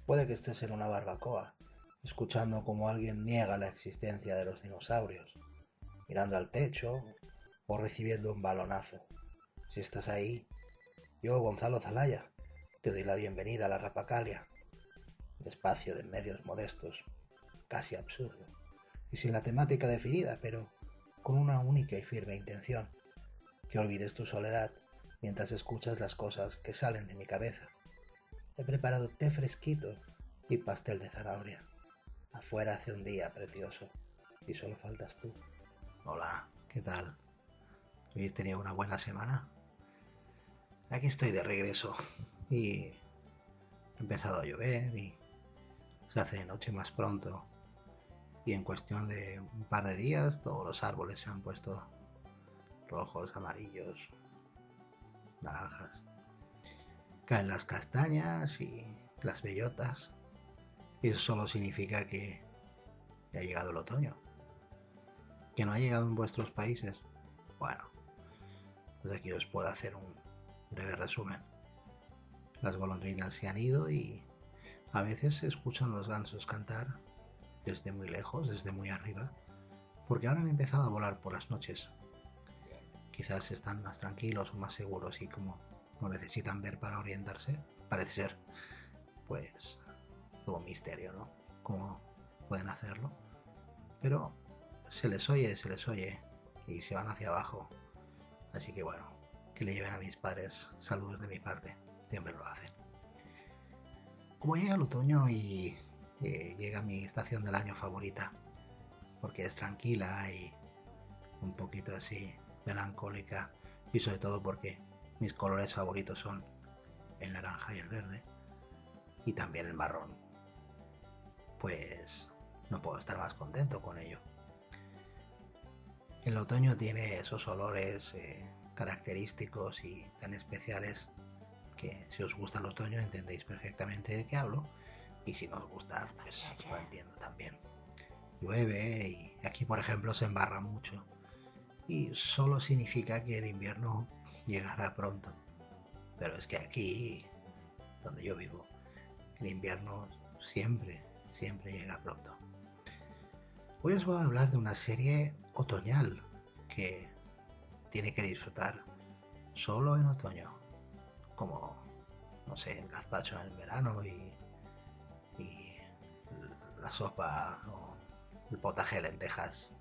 Puede que estés en una barbacoa, escuchando cómo alguien niega la existencia de los dinosaurios, mirando al techo o recibiendo un balonazo. Si estás ahí, yo, Gonzalo Zalaya, te doy la bienvenida a la Rapacalia, un espacio de medios modestos, casi absurdo, y sin la temática definida, pero con una única y firme intención: que olvides tu soledad mientras escuchas las cosas que salen de mi cabeza. He preparado té fresquito y pastel de zanahoria. Afuera hace un día precioso y solo faltas tú. Hola, ¿qué tal? ¿Habéis tenido una buena semana? Aquí estoy de regreso y ha empezado a llover y se hace de noche más pronto, y en cuestión de un par de días todos los árboles se han puesto rojos, amarillos, naranjas. Caen las castañas y las bellotas, y eso solo significa que ya ha llegado el otoño. ¿Que no ha llegado en vuestros países? Bueno, pues aquí os puedo hacer un breve resumen. Las golondrinas se han ido y a veces se escuchan los gansos cantar desde muy lejos, desde muy arriba, porque ahora han empezado a volar por las noches. Quizás están más tranquilos o más seguros y como no necesitan ver para orientarse, parece ser, pues todo un misterio, ¿no? Cómo pueden hacerlo. Pero se les oye y se van hacia abajo. Así que bueno, que le lleven a mis padres saludos de mi parte, siempre lo hacen. Como llega el otoño y llega mi estación del año favorita, porque es tranquila y un poquito así melancólica, y sobre todo porque mis colores favoritos son el naranja y el verde, y también el marrón, pues no puedo estar más contento con ello. El otoño tiene esos olores característicos y tan especiales que si os gusta el otoño entendéis perfectamente de qué hablo, y si no os gusta pues lo entiendo también. Llueve y aquí por ejemplo se embarra mucho, y solo significa que el invierno llegará pronto. Pero es que aquí, donde yo vivo, el invierno siempre llega pronto. Hoy os voy a hablar de una serie otoñal que tiene que disfrutar solo en otoño, como, no sé, el gazpacho en el verano y la sopa o el potaje de lentejas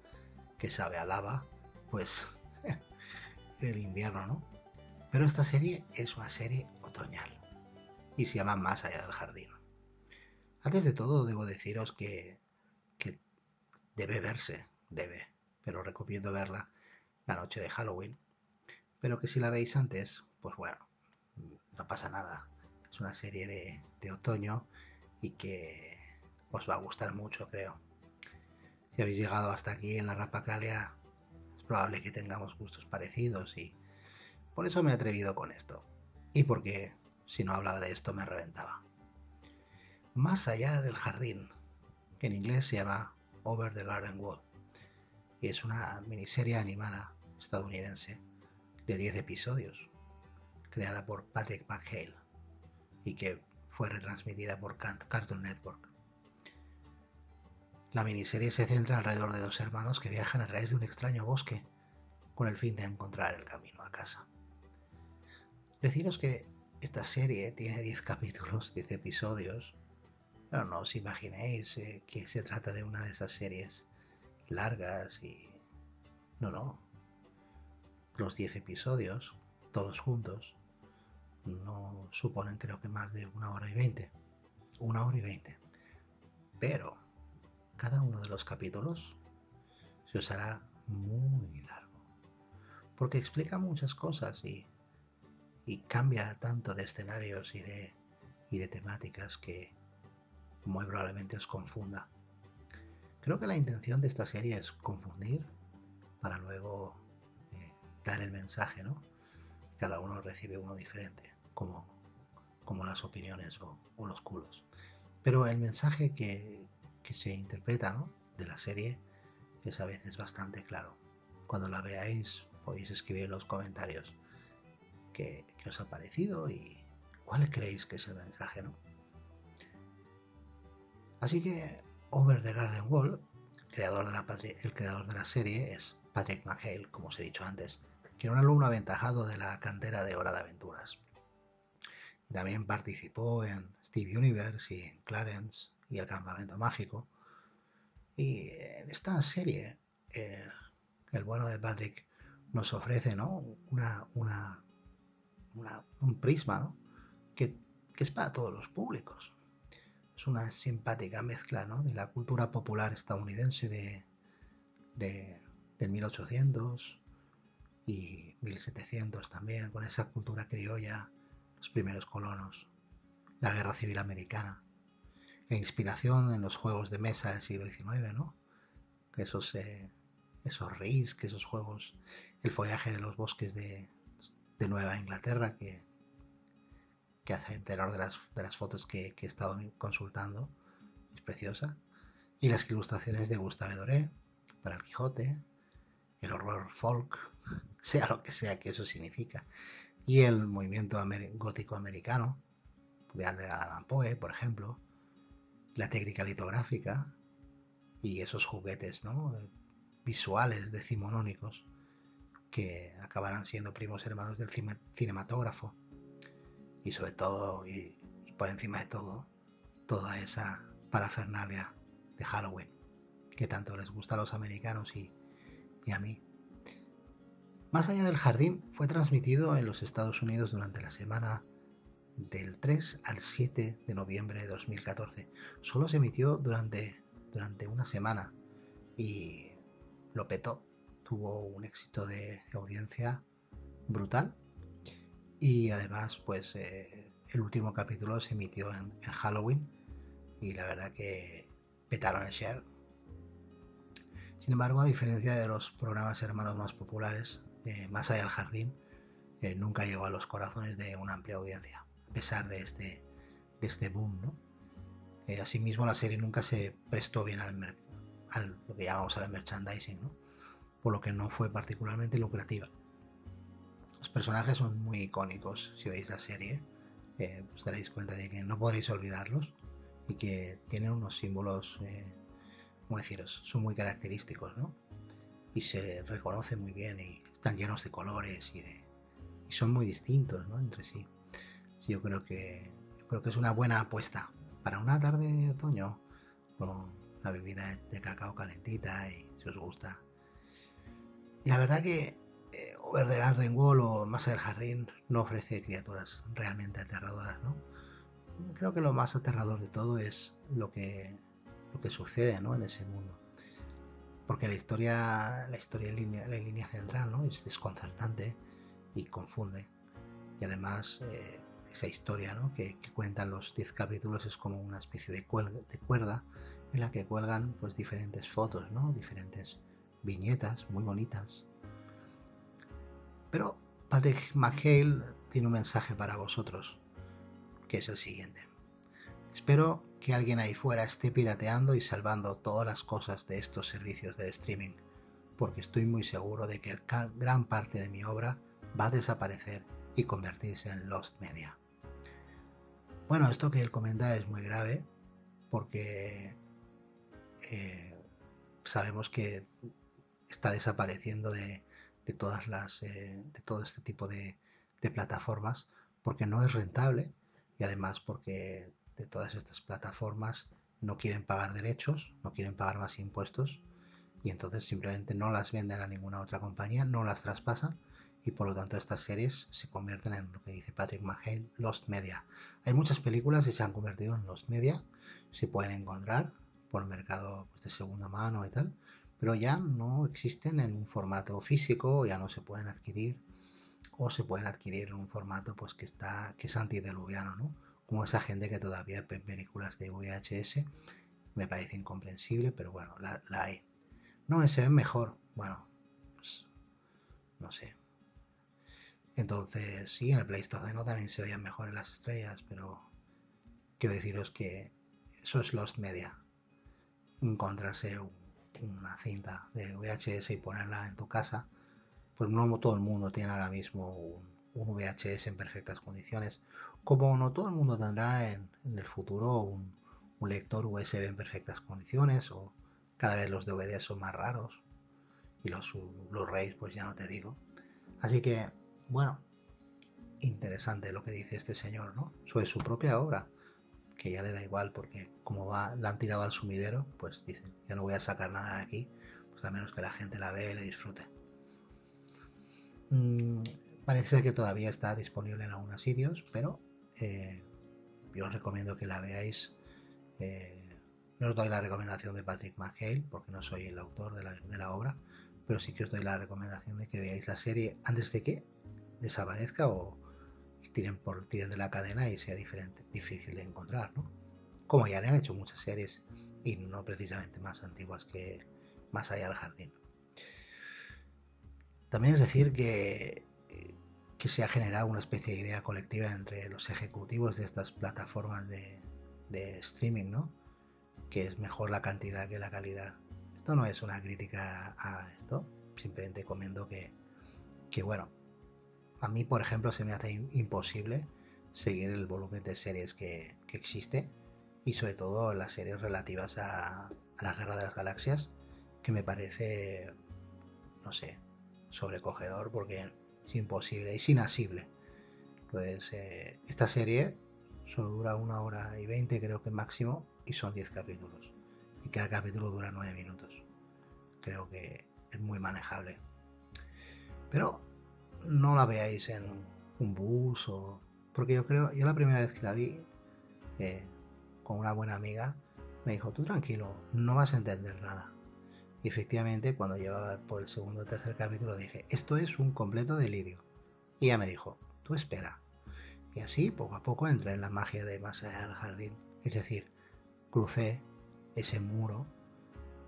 que sabe a lava, pues en el invierno, ¿no? Pero esta serie es una serie otoñal y se llama Más allá del jardín. Antes de todo debo deciros que debe verse, pero recomiendo verla la noche de Halloween, pero que si la veis antes, pues bueno, no pasa nada. Es una serie de otoño y que os va a gustar mucho, creo. Si habéis llegado hasta aquí en la Rapacalia, es probable que tengamos gustos parecidos, y por eso me he atrevido con esto. Y porque si no hablaba de esto me reventaba. Más allá del jardín, que en inglés se llama Over the Garden Wall, y es una miniserie animada estadounidense de 10 episodios, creada por Patrick McHale y que fue retransmitida por Cartoon Network. La miniserie se centra alrededor de dos hermanos que viajan a través de un extraño bosque con el fin de encontrar el camino a casa. Deciros que esta serie tiene 10 capítulos, 10 episodios, pero no os imaginéis que se trata de una de esas series largas y... No. Los 10 episodios, todos juntos, no suponen creo que más de 1 hora y 20. 1 hora y 20. Pero cada uno de los capítulos se os hará muy largo, porque explica muchas cosas y cambia tanto de escenarios y de temáticas que muy probablemente os confunda. Creo que la intención de esta serie es confundir para luego dar el mensaje, ¿no? Cada uno recibe uno diferente, como las opiniones o los culos. Pero el mensaje que se interpreta, ¿no?, de la serie es a veces bastante claro. Cuando la veáis podéis escribir en los comentarios qué os ha parecido y cuál creéis que es el mensaje, ¿no? Así que Over the Garden Wall, el creador de la serie, es Patrick McHale, como os he dicho antes, que era un alumno aventajado de la cantera de Hora de Aventuras. Y también participó en Steve Universe y en Clarence y El Campamento Mágico. Y en esta serie, el bueno de Patrick nos ofrece, ¿no?, un prisma, ¿no?, que es para todos los públicos. Es una simpática mezcla, ¿no?, de la cultura popular estadounidense del 1800 y 1700 también, con esa cultura criolla, los primeros colonos, la guerra civil americana, la inspiración en los juegos de mesa del siglo XIX, ¿no?, esos Risk, esos juegos, el follaje de los bosques de Nueva Inglaterra que hace en tenor de las fotos que he estado consultando, es preciosa, y las ilustraciones de Gustave Doré para el Quijote, el horror folk, sea lo que sea que eso significa, y el movimiento gótico americano de Edgar Allan Poe, por ejemplo, la técnica litográfica y esos juguetes, ¿no?, visuales decimonónicos que acabarán siendo primos hermanos del cinematógrafo, y sobre todo y por encima de todo, toda esa parafernalia de Halloween que tanto les gusta a los americanos y a mí. Más allá del jardín fue transmitido en los Estados Unidos durante la semana del 3 al 7 de noviembre de 2014. Solo se emitió durante una semana y lo petó. Tuvo un éxito de audiencia brutal y además pues el último capítulo se emitió en Halloween y la verdad que petaron el share. Sin embargo, a diferencia de los programas hermanos más populares, Más allá del jardín nunca llegó a los corazones de una amplia audiencia, a pesar de este boom, ¿no? Asimismo, la serie nunca se prestó bien al lo que llamamos ahora merchandising, ¿no?, por lo que no fue particularmente lucrativa. Los personajes son muy icónicos. Si veis la serie, os daréis cuenta de que no podréis olvidarlos y que tienen unos símbolos, ¿cómo deciros?, son muy característicos, ¿no?, y se reconocen muy bien y están llenos de colores y son muy distintos, ¿no?, entre sí. Yo creo que es una buena apuesta para una tarde de otoño con la bebida de cacao calentita y si os gusta. Y la verdad que Over the Garden Wall o Más allá del jardín no ofrece criaturas realmente aterradoras, ¿no? Creo que lo más aterrador de todo es lo que sucede, ¿no?, en ese mundo. Porque la historia la línea central, ¿no?, es desconcertante y confunde. Y además esa historia, ¿no?, que cuentan los 10 capítulos es como una especie de cuerda en la que cuelgan pues diferentes fotos, ¿no?, diferentes viñetas muy bonitas. Pero Patrick McHale tiene un mensaje para vosotros, que es el siguiente. Espero que alguien ahí fuera esté pirateando y salvando todas las cosas de estos servicios de streaming, porque estoy muy seguro de que gran parte de mi obra va a desaparecer y convertirse en Lost Media. Bueno, esto que él comenta es muy grave porque sabemos que está desapareciendo de todo este tipo de plataformas porque no es rentable y además porque de todas estas plataformas no quieren pagar derechos, no quieren pagar más impuestos y entonces simplemente no las venden a ninguna otra compañía, no las traspasan y por lo tanto estas series se convierten en lo que dice Patrick McHale, Lost Media. Hay muchas películas que se han convertido en Lost Media, se pueden encontrar por el mercado pues, de segunda mano y tal, pero ya no existen en un formato físico, ya no se pueden adquirir o se pueden adquirir en un formato pues que es antediluviano, ¿no? Como esa gente que todavía ve películas de VHS, me parece incomprensible, pero bueno, la hay. No, se ven mejor, bueno, pues, no sé. Entonces, sí, en el Pleistoceno también se veían mejores las estrellas, pero quiero deciros que eso es Lost Media. Encontrarse una cinta de VHS y ponerla en tu casa, pues no todo el mundo tiene ahora mismo un VHS en perfectas condiciones, como no todo el mundo tendrá en el futuro un un lector USB en perfectas condiciones, o cada vez los DVD son más raros y los Blu-rays pues ya no te digo. Así que, bueno, interesante lo que dice este señor, ¿no? Sobre su propia obra, que ya le da igual porque como va, la han tirado al sumidero, pues dice, ya no voy a sacar nada de aquí, pues a menos que la gente la vea y le disfrute. Parece ser que todavía está disponible en algunos sitios, pero yo os recomiendo que la veáis. No os doy la recomendación de Patrick McHale porque no soy el autor de la obra, pero sí que os doy la recomendación de que veáis la serie antes de que desaparezca o tiren de la cadena y sea difícil de encontrar, ¿no? Como ya le han hecho muchas series y no precisamente más antiguas que Más allá del jardín. También es decir que se ha generado una especie de idea colectiva entre los ejecutivos de estas plataformas de streaming, ¿no? Que es mejor la cantidad que la calidad. Esto no es una crítica a esto, simplemente comento que bueno, a mí por ejemplo se me hace imposible seguir el volumen de series que existe, y sobre todo las series relativas a la Guerra de las Galaxias, que me parece, no sé, sobrecogedor porque es imposible, es inasible. Pues esta serie solo dura 1 hora y 20 creo que máximo, y son 10 capítulos y cada capítulo dura 9 minutos. Creo que es muy manejable, pero no la veáis en un bus o... porque yo la primera vez que la vi eh, con una buena amiga me dijo, tú tranquilo, no vas a entender nada. Y efectivamente cuando llevaba por el segundo o tercer capítulo dije, esto es un completo delirio. Y ella me dijo, tú espera. Y así poco a poco entré en la magia de Más allá del jardín. Es decir, crucé ese muro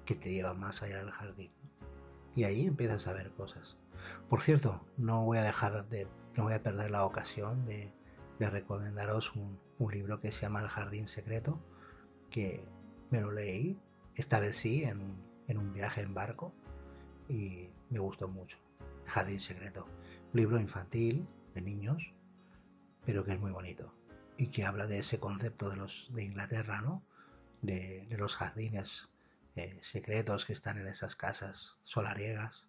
que te lleva más allá del jardín. Y ahí empiezas a ver cosas. Por cierto, no voy a perder la ocasión de recomendaros un libro que se llama El Jardín Secreto, que me lo leí, esta vez sí, en un viaje en barco, y me gustó mucho. El Jardín Secreto, un libro infantil, de niños, pero que es muy bonito y que habla de ese concepto de Inglaterra, ¿no? De los jardines secretos que están en esas casas solariegas.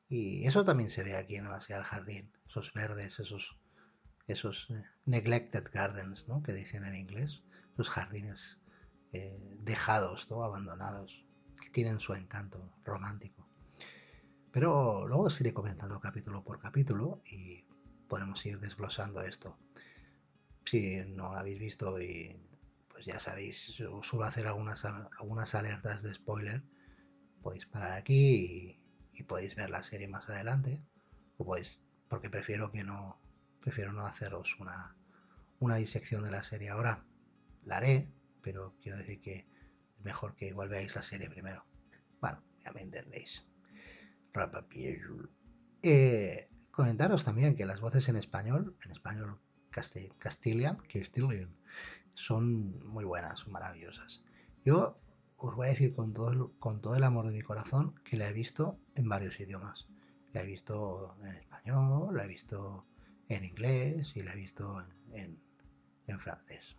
Y eso también se ve aquí en Asia del Jardín, esos verdes, esos neglected gardens, ¿no? Que dicen en inglés, los jardines dejados, ¿no? Abandonados, que tienen su encanto romántico. Pero luego os iré comentando capítulo por capítulo y podemos ir desglosando esto. Si no lo habéis visto y pues ya sabéis, suelo hacer algunas alertas de spoiler, podéis parar aquí y podéis ver la serie más adelante, o podéis, porque prefiero no haceros una disección de la serie ahora. La haré, pero quiero decir que es mejor que igual veáis la serie primero. Bueno, ya me entendéis. Comentaros también que las voces en español Castilian, son muy buenas, son maravillosas. Yo os voy a decir con todo el amor de mi corazón que la he visto en varios idiomas. La he visto en español, la he visto en inglés y la he visto en francés.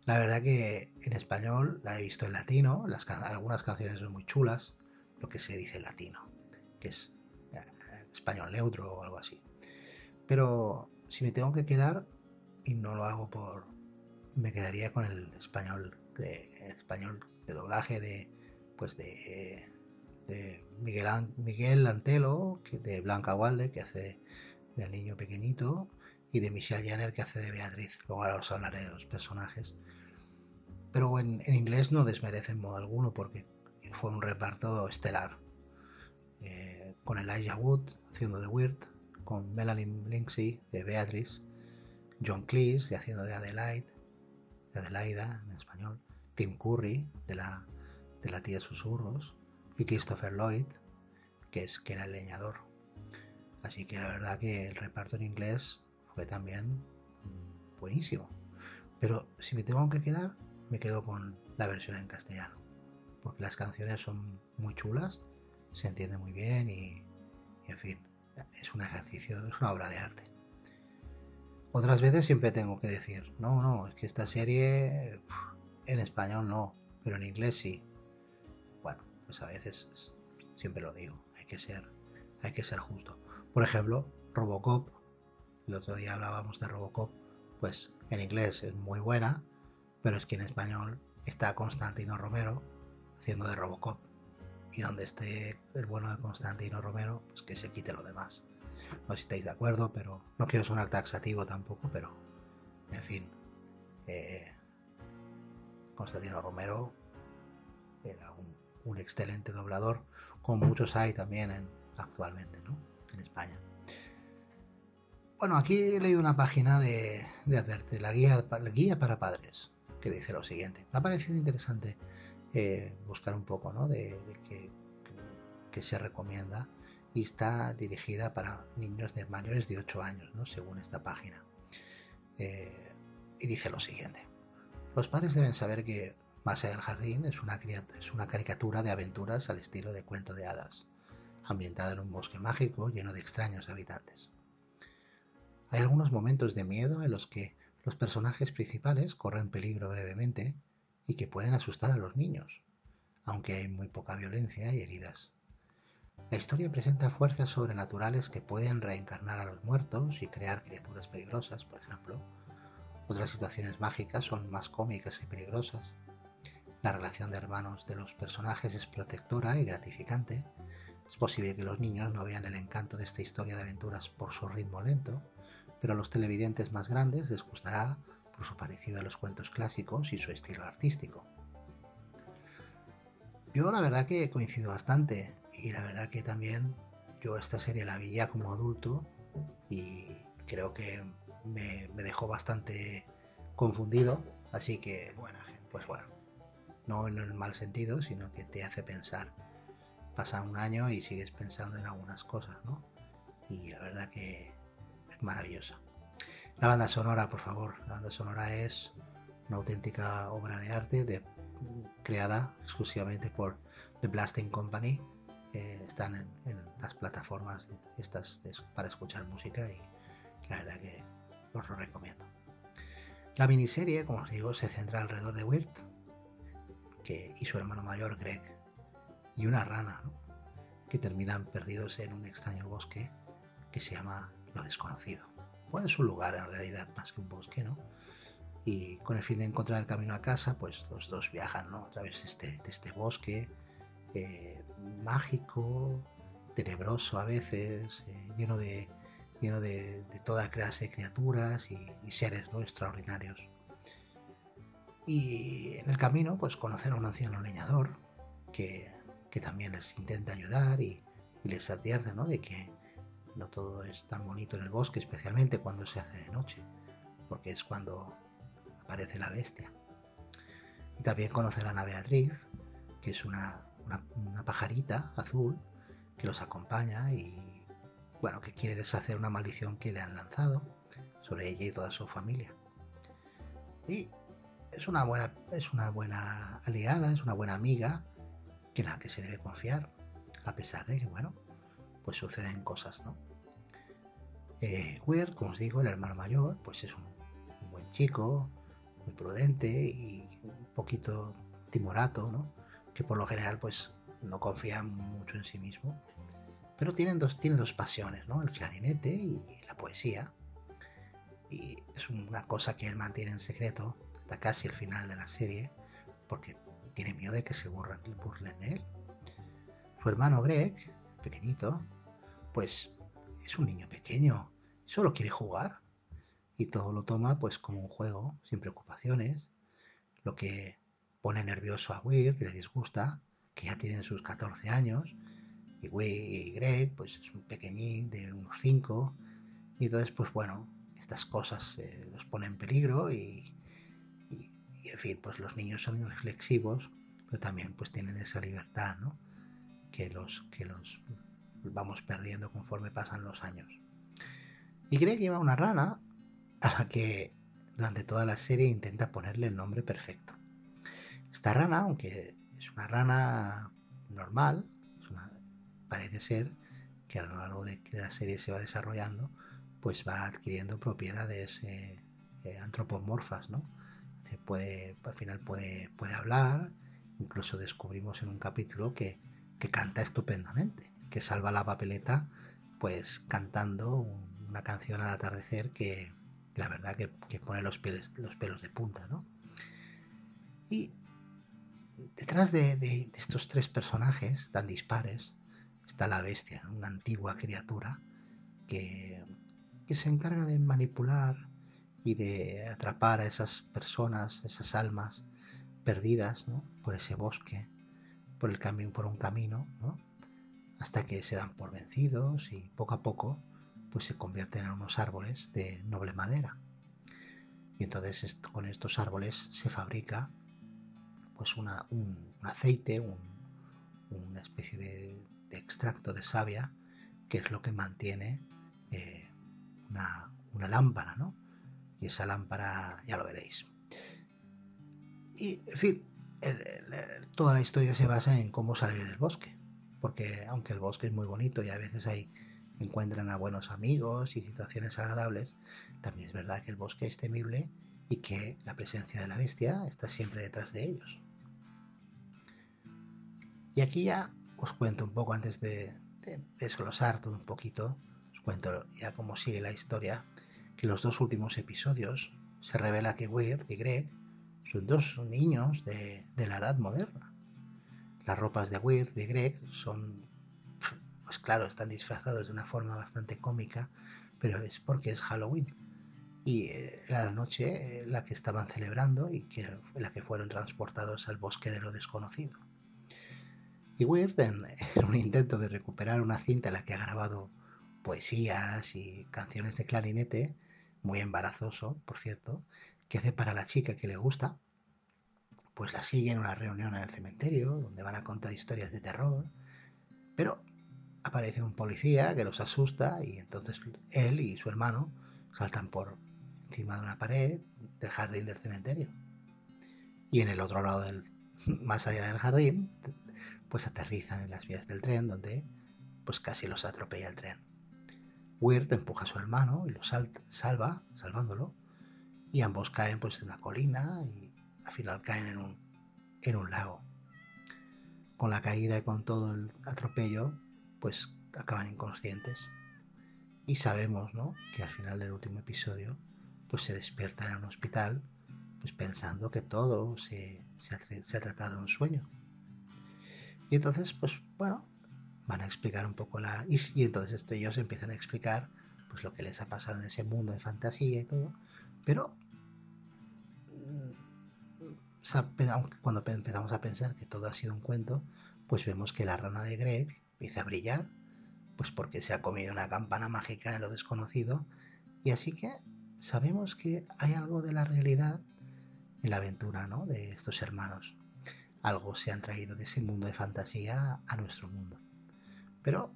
La verdad que en español la he visto en latino, algunas canciones son muy chulas, lo que se dice latino, que es español neutro o algo así. Pero si me tengo que quedar, y no lo hago me quedaría con el español de doblaje de Miguel Antelo, de Blanca Walde, que hace del niño pequeñito, y de Michelle Jenner, que hace de Beatriz. Luego ahora os hablaré de los personajes. Pero en inglés no desmerece en modo alguno porque fue un reparto estelar. Con Elijah Wood haciendo de Weird, con Melanie Lynskey de Beatrice, John Cleese haciendo de Adelaida en español, Tim Curry de la tía Susurros, y Christopher Lloyd, que era el leñador. Así que la verdad que el reparto en inglés fue también buenísimo. Pero si me tengo que quedar, me quedo con la versión en castellano, porque las canciones son muy chulas, se entiende muy bien y en fin, es un ejercicio, es una obra de arte. Otras veces siempre tengo que decir, no, es que esta serie en español no, pero en inglés sí. Bueno, pues a veces siempre lo digo, hay que ser justo. Por ejemplo, Robocop, el otro día hablábamos de Robocop, pues en inglés es muy buena, pero es que en español está Constantino Romero haciendo de Robocop. Y donde esté el bueno de Constantino Romero, pues que se quite lo demás. No sé si estáis de acuerdo, pero no quiero sonar taxativo tampoco, pero en fin, eh, Constantino Romero era un excelente doblador, como muchos hay también actualmente, ¿no? En España. Bueno, aquí he leído una página de la guía para padres, que dice lo siguiente. Me ha parecido interesante buscar un poco, ¿no? De que se recomienda y está dirigida para niños de mayores de 8 años, ¿no? Según esta página. Y dice lo siguiente. Los padres deben saber que Más allá del jardín es una caricatura de aventuras al estilo de cuento de hadas, ambientada en un bosque mágico lleno de extraños habitantes. Hay algunos momentos de miedo en los que los personajes principales corren peligro brevemente y que pueden asustar a los niños, aunque hay muy poca violencia y heridas. La historia presenta fuerzas sobrenaturales que pueden reencarnar a los muertos y crear criaturas peligrosas, por ejemplo. Otras situaciones mágicas son más cómicas que peligrosas. La relación de hermanos de los personajes es protectora y gratificante. Es posible que los niños no vean el encanto de esta historia de aventuras por su ritmo lento, pero a los televidentes más grandes les gustará por su parecido a los cuentos clásicos y su estilo artístico. Yo la verdad que coincido bastante y la verdad que también yo esta serie la vi ya como adulto y creo que me dejó bastante confundido, así que pues bueno, no en el mal sentido, sino que te hace pensar. Pasa un año y sigues pensando en algunas cosas, ¿no? Y la verdad que es maravillosa. La banda sonora, por favor, la banda sonora es una auténtica obra de arte creada exclusivamente por The Blasting Company. Están en las plataformas para escuchar música y la verdad que os lo recomiendo. La miniserie, como os digo, se centra alrededor de Wirt y su hermano mayor Greg y una rana, ¿no? Que terminan perdidos en un extraño bosque que se llama Lo Desconocido. Bueno, es un lugar en realidad más que un bosque, ¿no? Y con el fin de encontrar el camino a casa, pues los dos viajan, ¿no? A través de este bosque eh, mágico, tenebroso a veces, lleno de toda clase de criaturas y seres, ¿no? Extraordinarios. Y en el camino, pues conocen a un anciano leñador que, que también les intenta ayudar y les advierte, ¿no? De que no todo es tan bonito en el bosque, especialmente cuando se hace de noche, porque es cuando aparece la bestia. Y también conocerán a Beatriz, que es una pajarita azul que los acompaña y, bueno, que quiere deshacer una maldición que le han lanzado sobre ella y toda su familia. Y es una buena aliada, es una buena amiga en la que se debe confiar, a pesar de que, bueno, pues suceden cosas, ¿no? Weir, como os digo, el hermano mayor, pues es un buen chico, muy prudente y un poquito timorato, ¿no? Que por lo general, pues no confía mucho en sí mismo. Pero tiene dos pasiones, ¿no? El clarinete y la poesía. Y es una cosa que él mantiene en secreto hasta casi el final de la serie, porque tiene miedo de que se burlen de él. Su hermano Greg, pequeñito, pues es un niño pequeño, solo quiere jugar y todo lo toma pues como un juego, sin preocupaciones, lo que pone nervioso a Weir, que le disgusta, que ya tienen sus 14 años, y Greg pues es un pequeñín de unos 5, y entonces pues bueno, estas cosas los ponen en peligro y en fin, pues los niños son irreflexivos, pero también pues tienen esa libertad, ¿no? Que los vamos perdiendo conforme pasan los años. Y Greg lleva una rana a la que durante toda la serie intenta ponerle el nombre perfecto. Esta rana, aunque es una rana normal, parece ser que a lo largo de que la serie se va desarrollando, pues va adquiriendo propiedades antropomorfas, ¿no? Al final puede hablar, incluso descubrimos en un capítulo que canta estupendamente, que salva la papeleta pues cantando una canción al atardecer que la verdad que pone los pelos de punta, ¿no? Y detrás de estos tres personajes tan dispares está la bestia, una antigua criatura que, que se encarga de manipular y de atrapar a esas personas, esas almas perdidas, ¿no? Por ese bosque, por un camino, ¿no? Hasta que se dan por vencidos y poco a poco pues se convierten en unos árboles de noble madera. Y entonces con estos árboles se fabrica pues un aceite, una especie de extracto de savia, que es lo que mantiene una lámpara, ¿no? Y esa lámpara ya lo veréis. Y, en fin, toda la historia se basa en cómo salir del bosque, porque aunque el bosque es muy bonito y a veces encuentran a buenos amigos y situaciones agradables, también es verdad que el bosque es temible y que la presencia de la bestia está siempre detrás de ellos. Y aquí ya os cuento un poco, antes de desglosar todo un poquito, os cuento ya cómo sigue la historia, que en los dos últimos episodios se revela que Weird y Greg son dos niños de la edad moderna. Las ropas de Weird y Greg son, pues claro, están disfrazados de una forma bastante cómica, pero es porque es Halloween. Y era la noche la que estaban celebrando y la que fueron transportados al bosque de lo desconocido. Y Weird, en un intento de recuperar una cinta en la que ha grabado poesías y canciones de clarinete, muy embarazoso, por cierto, que hace para la chica que le gusta, pues la sigue en una reunión en el cementerio, donde van a contar historias de terror, pero aparece un policía que los asusta y entonces él y su hermano saltan por encima de una pared del jardín del cementerio. Y en el otro lado más allá del jardín, pues aterrizan en las vías del tren, donde pues casi los atropella el tren. Weird empuja a su hermano y lo salvándolo, y ambos caen pues de una colina y al final caen en un lago. Con la caída y con todo el atropello, pues acaban inconscientes. Y sabemos, ¿no?, que al final del último episodio pues se despiertan en un hospital, pues pensando que todo se ha tratado de un sueño. Y entonces, pues bueno, van a explicar un poco y entonces ellos empiezan a explicar pues lo que les ha pasado en ese mundo de fantasía y todo, pero cuando empezamos a pensar que todo ha sido un cuento, pues vemos que la rana de Greg empieza a brillar, pues porque se ha comido una campana mágica en lo desconocido, y así que sabemos que hay algo de la realidad en la aventura, ¿no?, de estos hermanos. Algo se han traído de ese mundo de fantasía a nuestro mundo. Pero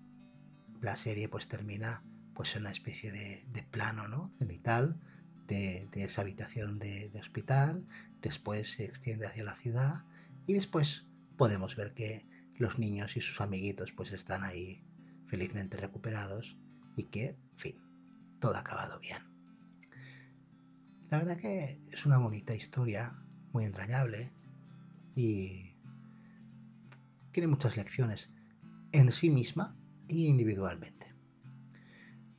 la serie pues termina pues en una especie de plano, ¿no?, cenital de esa habitación de hospital. Después se extiende hacia la ciudad y después podemos ver que los niños y sus amiguitos pues están ahí felizmente recuperados y que, en fin, todo ha acabado bien. La verdad que es una bonita historia, muy entrañable, y tiene muchas lecciones en sí misma y individualmente.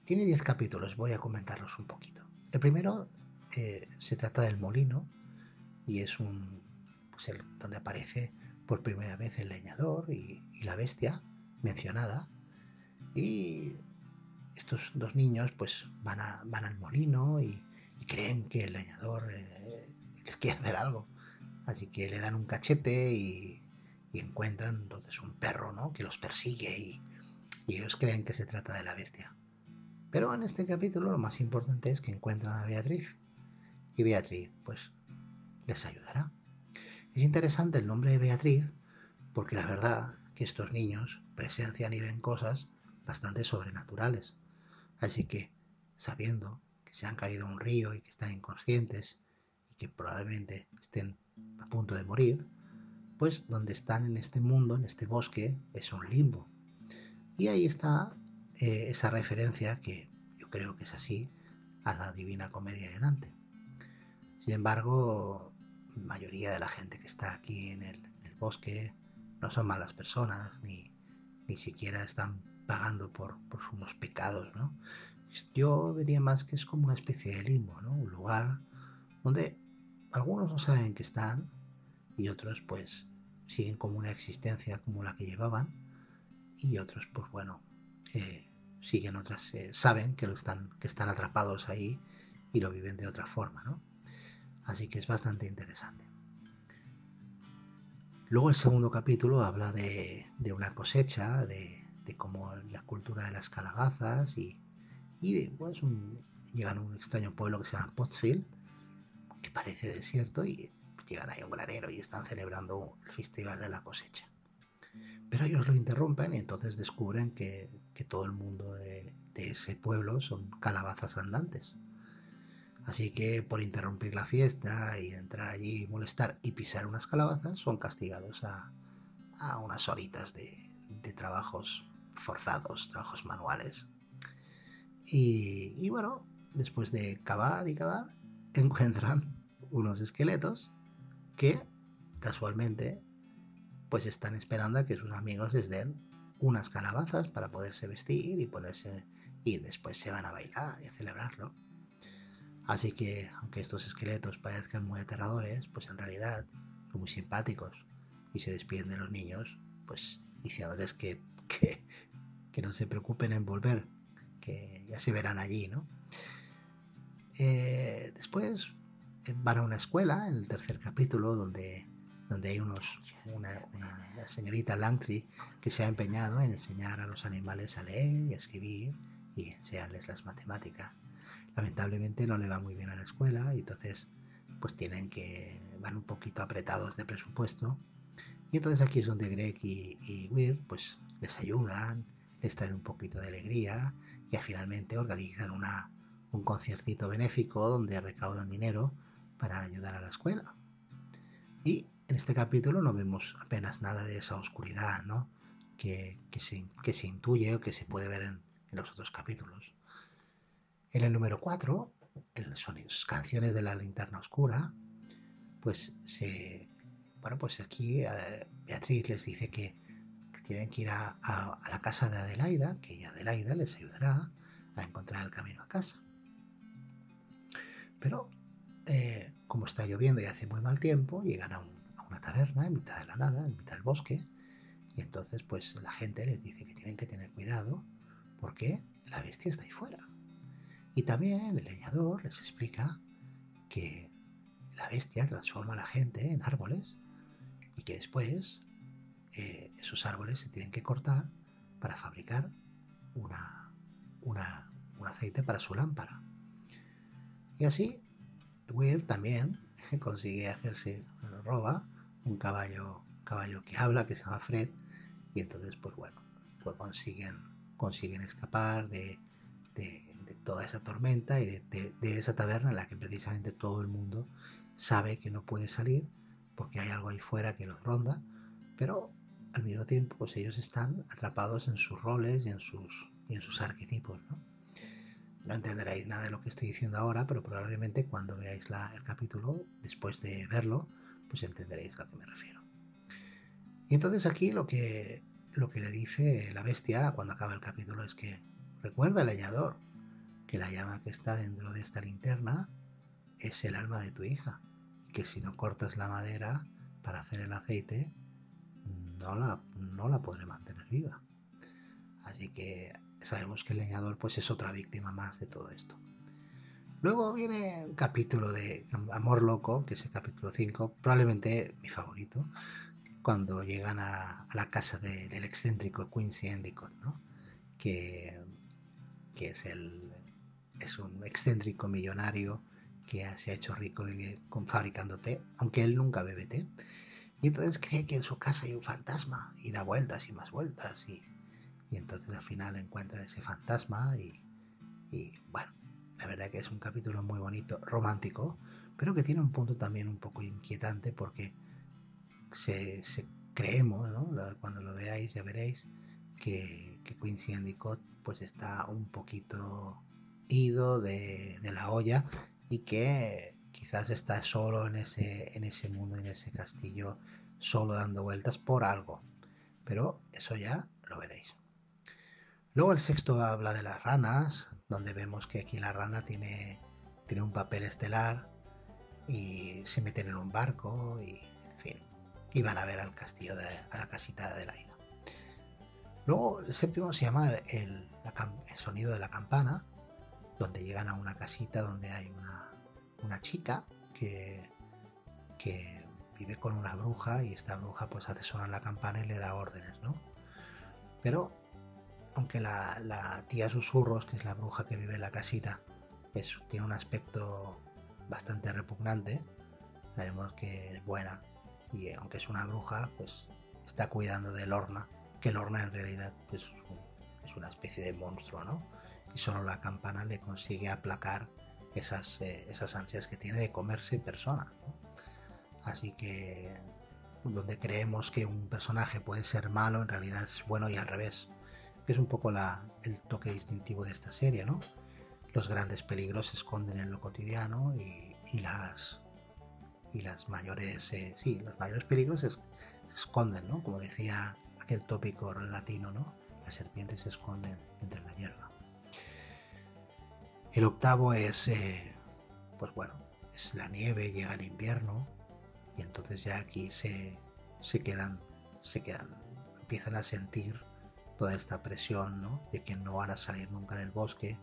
Tiene 10 capítulos, voy a comentarlos un poquito. El primero se trata del molino y es donde aparece por primera vez el leñador y la bestia mencionada. Y estos dos niños pues van al molino y creen que el leñador les quiere hacer algo. Así que le dan un cachete y encuentran entonces un perro, ¿no?, que los persigue y ellos creen que se trata de la bestia. Pero en este capítulo lo más importante es que encuentran a Beatriz y Beatriz pues les ayudará. Es interesante el nombre de Beatriz porque la verdad que estos niños presencian y ven cosas bastante sobrenaturales. Así que, sabiendo que se han caído en un río y que están inconscientes y que probablemente estén a punto de morir, pues donde están en este mundo, en este bosque, es un limbo. Y ahí está esa referencia que yo creo que es así, a la Divina Comedia de Dante. Sin embargo, la mayoría de la gente que está aquí en el bosque no son malas personas, ni siquiera están pagando por unos pecados, ¿no? Yo diría más que es como una especie de limbo, ¿no? Un lugar donde algunos no saben que están y otros pues siguen como una existencia como la que llevaban, y otros pues bueno, siguen otras, saben que están atrapados ahí y lo viven de otra forma, ¿no? Así que es bastante interesante. Luego el segundo capítulo habla de una cosecha, de cómo la cultura de las calabazas y pues llegan a un extraño pueblo que se llama Pottsfield, que parece desierto, y llegan ahí a un granero y están celebrando el festival de la cosecha. Pero ellos lo interrumpen y entonces descubren que todo el mundo de ese pueblo son calabazas andantes. Así que por interrumpir la fiesta y entrar allí, molestar y pisar unas calabazas, son castigados a unas horitas de trabajos forzados, trabajos manuales. Y bueno, después de cavar y cavar, encuentran unos esqueletos que casualmente pues están esperando a que sus amigos les den unas calabazas para poderse vestir y ponerse, y después se van a bailar y a celebrarlo. Así que, aunque estos esqueletos parezcan muy aterradores, pues en realidad son muy simpáticos y se despiden de los niños, pues diciéndoles que no se preocupen en volver, que ya se verán allí, ¿no? Después van a una escuela en el tercer capítulo donde hay una señorita Langtry que se ha empeñado en enseñar a los animales a leer y a escribir y enseñarles las matemáticas. Lamentablemente no le va muy bien a la escuela y entonces pues van un poquito apretados de presupuesto, y entonces aquí es donde Greg y Weird pues les ayudan, les traen un poquito de alegría y finalmente organizan un conciertito benéfico donde recaudan dinero para ayudar a la escuela. Y en este capítulo no vemos apenas nada de esa oscuridad, ¿no? que se intuye o que se puede ver en los otros capítulos. En el número 4, son canciones de la linterna oscura, pues pues aquí Beatriz les dice que tienen que ir a la casa de Adelaida, que Adelaida les ayudará a encontrar el camino a casa. Pero como está lloviendo y hace muy mal tiempo, llegan a una taberna en mitad de la nada, en mitad del bosque, y entonces pues la gente les dice que tienen que tener cuidado porque la bestia está ahí fuera. Y también el leñador les explica que la bestia transforma a la gente en árboles y que después esos árboles se tienen que cortar para fabricar un aceite para su lámpara. Y así Weir también consigue roba un caballo que habla, que se llama Fred, y entonces pues bueno, pues consiguen escapar de toda esa tormenta y de esa taberna en la que precisamente todo el mundo sabe que no puede salir porque hay algo ahí fuera que los ronda, pero al mismo tiempo pues ellos están atrapados en sus roles y en sus arquetipos, ¿no? No entenderéis nada de lo que estoy diciendo ahora, pero probablemente cuando veáis el capítulo, después de verlo, pues entenderéis a lo que me refiero. Y entonces aquí lo que le dice la bestia cuando acaba el capítulo es que recuerda el leñador que la llama que está dentro de esta linterna es el alma de tu hija, y que si no cortas la madera para hacer el aceite, no la podré mantener viva. Así que sabemos que el leñador pues es otra víctima más de todo esto. Luego viene un capítulo de Amor Loco, que es el capítulo 5, probablemente mi favorito, cuando llegan a la casa del excéntrico Quincy Endicott, ¿no? que es un excéntrico millonario que se ha hecho rico fabricando té, aunque él nunca bebe té. Y entonces cree que en su casa hay un fantasma y da vueltas y más vueltas, y entonces al final encuentra ese fantasma y bueno, la verdad que es un capítulo muy bonito, romántico, pero que tiene un punto también un poco inquietante porque creemos, ¿no? Cuando lo veáis ya veréis que Quincy Endicott pues está un poquito ido de la olla y que quizás está solo en ese mundo, en ese castillo, solo dando vueltas por algo. Pero eso ya lo veréis. Luego el sexto habla de las ranas, donde vemos que aquí la rana tiene un papel estelar y se meten en un barco y, en fin, y van a ver al castillo, a la casita de la ida. Luego el séptimo se llama el sonido de la campana, donde llegan a una casita donde hay una chica que vive con una bruja y esta bruja pues hace sonar la campana y le da órdenes, ¿no? Pero aunque la tía Susurros, que es la bruja que vive en la casita, tiene un aspecto bastante repugnante, sabemos que es buena y aunque es una bruja, pues está cuidando de Lorna, que Lorna en realidad pues, es una especie de monstruo, ¿no? Y solo la campana le consigue aplacar esas ansias que tiene de comerse personas, ¿no? Así que donde creemos que un personaje puede ser malo, en realidad es bueno y al revés, que es un poco el toque distintivo de esta serie, ¿no? Los grandes peligros se esconden en lo cotidiano y las mayores, los mayores peligros se esconden, ¿no? Como decía aquel tópico latino, ¿no? Las serpientes se esconden entre la hierba. El octavo es, pues bueno, es la nieve, llega el invierno y entonces ya aquí se quedan, empiezan a sentir toda esta presión, ¿no? De que no van a salir nunca del bosque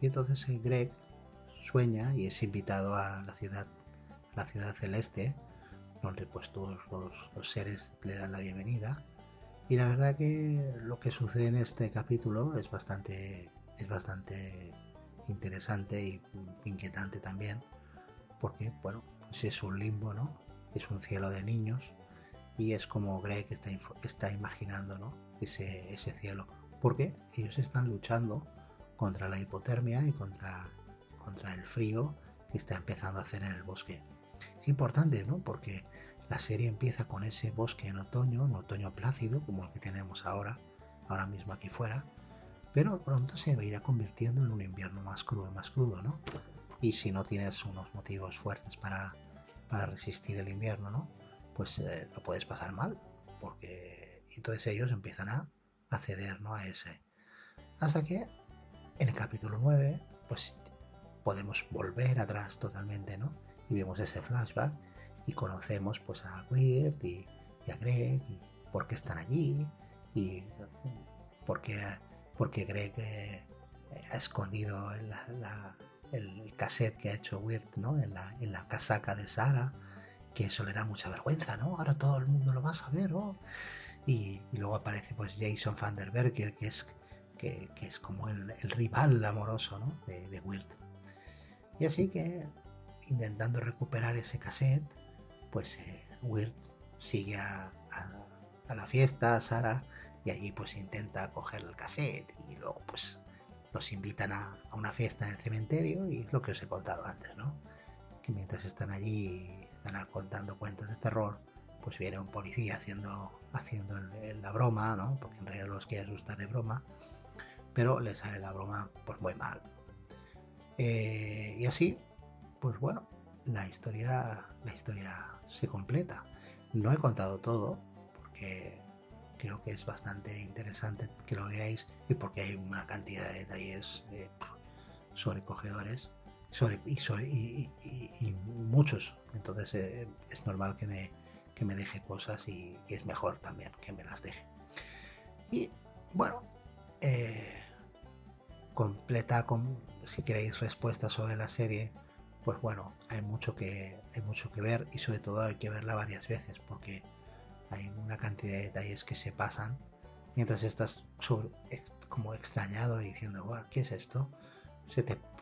y entonces Greg sueña y es invitado a la ciudad celeste, donde pues todos los seres le dan la bienvenida. Y la verdad que lo que sucede en este capítulo es bastante interesante y inquietante también, porque bueno, pues es un limbo, ¿no? Es un cielo de niños y es como Greg está imaginando, ¿no? ese cielo, porque ellos están luchando contra la hipotermia y contra el frío que está empezando a hacer en el bosque. Es importante, ¿no? Porque la serie empieza con ese bosque en otoño, un otoño plácido como el que tenemos ahora mismo aquí fuera, pero pronto se irá convirtiendo en un invierno más crudo, ¿no? Y si no tienes unos motivos fuertes para resistir el invierno, ¿no? Pues lo puedes pasar mal, porque entonces ellos empiezan a ceder, ¿no? A ese. Hasta que en el capítulo 9, pues podemos volver atrás totalmente, ¿no? Y vemos ese flashback y conocemos pues a Weird y a Greg y por qué están allí y por qué Greg ha escondido el cassette que ha hecho Weird, ¿no? en la casaca de Sarah, que eso le da mucha vergüenza, ¿no? Ahora todo el mundo lo va a saber, ¿no? Y luego aparece pues Jason Van Der Berger, que es como el rival amoroso, ¿no? de Weird. Y así que intentando recuperar ese cassette, pues Weird sigue a la fiesta, a Sarah, y allí pues intenta coger el cassette y luego pues los invitan a una fiesta en el cementerio y es lo que os he contado antes, ¿no? Que mientras están allí, están contando cuentos de terror, pues viene un policía haciendo la broma, ¿no? Porque en realidad los quiere asustar de broma, pero le sale la broma pues muy mal. Y así, pues bueno, la historia se completa. No he contado todo porque creo que es bastante interesante que lo veáis y porque hay una cantidad de detalles sobrecogedores y muchos. Entonces es normal que me deje cosas y es mejor también que me las deje. Y bueno, si queréis respuestas sobre la serie, pues bueno, hay mucho que ver y sobre todo hay que verla varias veces porque hay una cantidad de detalles que se pasan mientras estás como extrañado y diciendo, ¿qué es esto?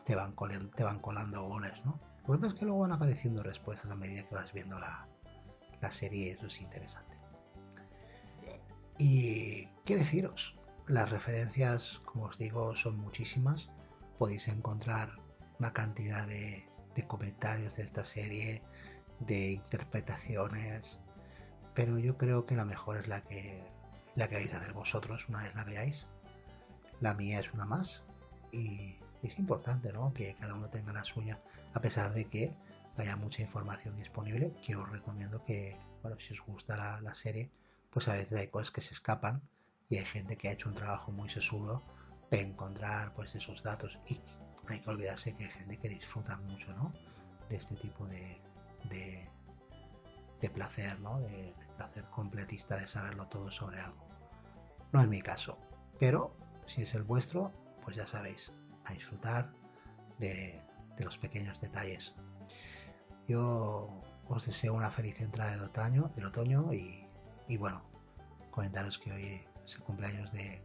Te van colando goles, ¿no? El problema es que luego van apareciendo respuestas a medida que vas viendo la serie y eso es interesante. Y qué deciros, las referencias, como os digo, son muchísimas. Podéis encontrar una cantidad de comentarios de esta serie, de interpretaciones, pero yo creo que la mejor es la que vais a hacer vosotros una vez la veáis. La mía es una más y es importante, ¿no?, que cada uno tenga la suya, a pesar de que haya mucha información disponible, que os recomiendo que, bueno, si os gusta la serie, pues a veces hay cosas que se escapan y hay gente que ha hecho un trabajo muy sesudo de encontrar pues esos datos, y hay que olvidarse que hay gente que disfruta mucho, ¿no?, de este tipo de, de placer, ¿no?, de placer completista de saberlo todo sobre algo. No es mi caso, pero si es el vuestro, pues ya sabéis, a disfrutar de los pequeños detalles. Yo os deseo una feliz entrada del otoño y bueno, comentaros que hoy es el cumpleaños de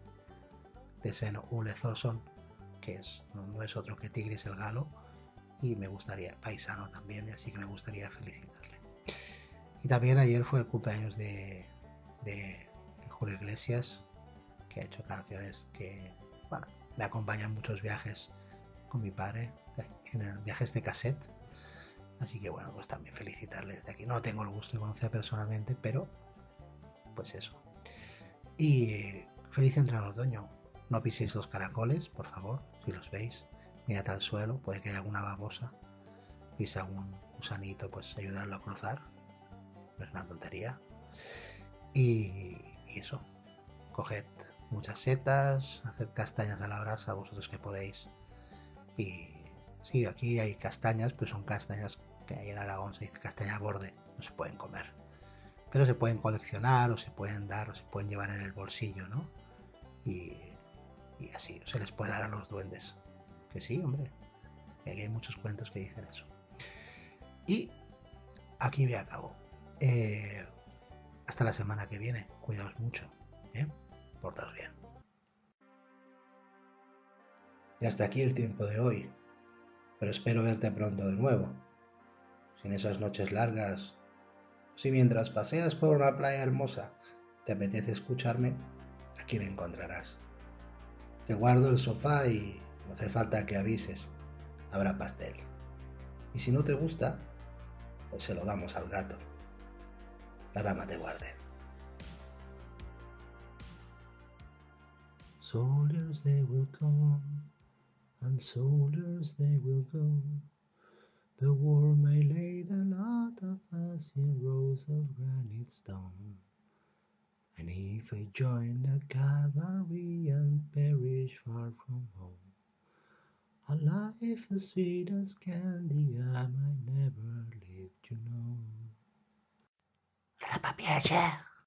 Sven Ole Thorson, que no es otro que Tigris el Galo, y me gustaría, paisano también, así que me gustaría felicitarle. Y también ayer fue el cumpleaños de Julio Iglesias, que ha hecho canciones que, bueno, me acompañan en muchos viajes con mi padre, en viajes de cassette. Así que bueno, pues también felicitarle desde aquí. No tengo el gusto de conocer personalmente, pero pues eso. Y feliz entrada al otoño. No piséis los caracoles, por favor, si los veis. Mirad al suelo, puede que haya alguna babosa. Pisa algún gusanito, pues ayudarlo a cruzar. No es una tontería. Y eso, coged muchas setas, haced castañas a la brasa, vosotros que podéis. Y sí, aquí hay castañas, pues son castañas que ahí en Aragón se dice castaña borde, no se pueden comer. Pero se pueden coleccionar, o se pueden dar, o se pueden llevar en el bolsillo, ¿no? Y así se les puede dar a los duendes. Que sí, hombre. Y aquí hay muchos cuentos que dicen eso. Y aquí me acabo. Hasta la semana que viene. Cuidaos mucho. Portaos bien. Y hasta aquí el tiempo de hoy. Pero espero verte pronto de nuevo. Si en esas noches largas, o si mientras paseas por una playa hermosa te apetece escucharme, aquí me encontrarás. Te guardo el sofá y no hace falta que avises. Habrá pastel. Y si no te gusta, pues se lo damos al gato. La dama te guarde. Soldiers they will come, and soldiers they will go. The war may lay the lot of us in rows of granite stone. And if I join the cavalry and perish far from home, a life as sweet as candy I might never live to know. La papilla.